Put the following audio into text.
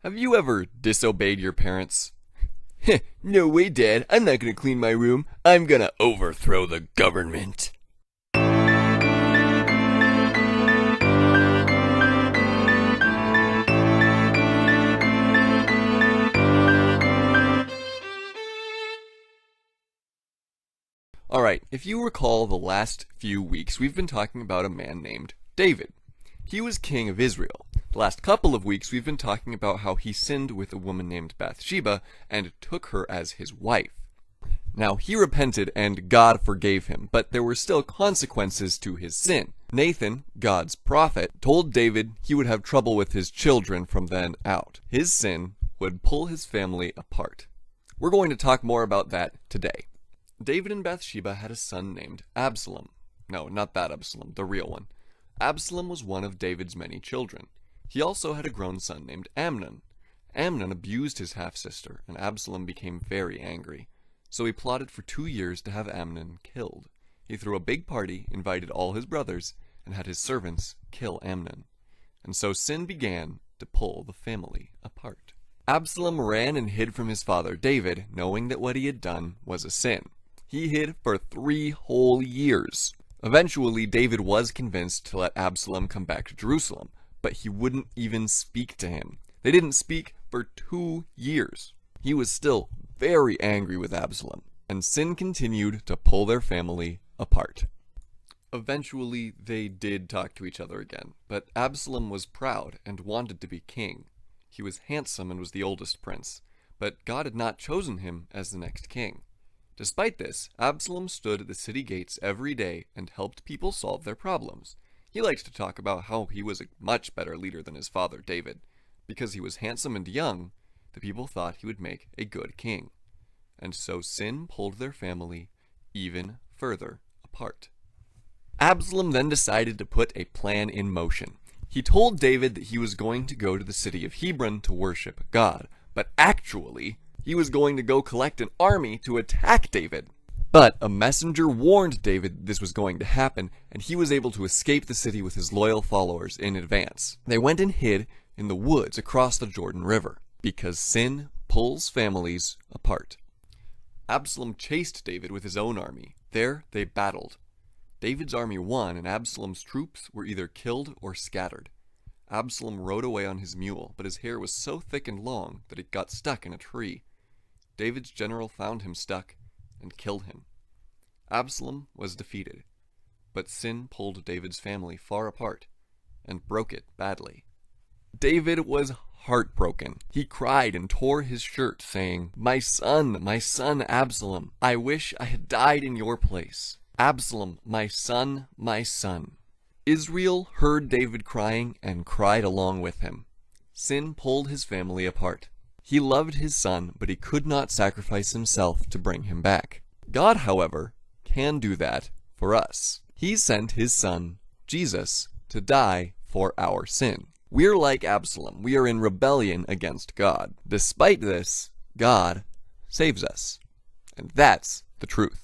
Have you ever disobeyed your parents? No way, Dad. I'm not gonna clean my room. I'm gonna overthrow the government. Alright, if you recall the last few weeks, we've been talking about a man named David. He was king of Israel. The last couple of weeks, we've been talking about how he sinned with a woman named Bathsheba and took her as his wife. Now, he repented and God forgave him, but there were still consequences to his sin. Nathan, God's prophet, told David he would have trouble with his children from then out. His sin would pull his family apart. We're going to talk more about that today. David and Bathsheba had a son named Absalom. No, not that Absalom, the real one. Absalom was one of David's many children. He also had a grown son named Amnon. Amnon abused his half-sister, and Absalom became very angry. So he plotted for 2 years to have Amnon killed. He threw a big party, invited all his brothers, and had his servants kill Amnon. And so sin began to pull the family apart. Absalom ran and hid from his father David, knowing that what he had done was a sin. He hid for 3 whole years. Eventually, David was convinced to let Absalom come back to Jerusalem, but he wouldn't even speak to him. They didn't speak for 2 years. He was still very angry with Absalom, and sin continued to pull their family apart. Eventually, they did talk to each other again, but Absalom was proud and wanted to be king. He was handsome and was the oldest prince, but God had not chosen him as the next king. Despite this, Absalom stood at the city gates every day and helped people solve their problems. He liked to talk about how he was a much better leader than his father David. Because he was handsome and young, the people thought he would make a good king. And so sin pulled their family even further apart. Absalom then decided to put a plan in motion. He told David that he was going to go to the city of Hebron to worship God, but actually, he was going to go collect an army to attack David. But a messenger warned David this was going to happen, and he was able to escape the city with his loyal followers in advance. They went and hid in the woods across the Jordan River, because sin pulls families apart. Absalom chased David with his own army. There they battled. David's army won, and Absalom's troops were either killed or scattered. Absalom rode away on his mule, but his hair was so thick and long that it got stuck in a tree. David's general found him stuck and killed him. Absalom was defeated, but sin pulled David's family far apart and broke it badly. David was heartbroken. He cried and tore his shirt, saying, my son Absalom, I wish I had died in your place. Absalom, my son, my son. Israel heard David crying and cried along with him. Sin pulled his family apart. He loved his son, but he could not sacrifice himself to bring him back. God, however, can do that for us. He sent his son, Jesus, to die for our sin. We're like Absalom. We are in rebellion against God. Despite this, God saves us. And that's the truth.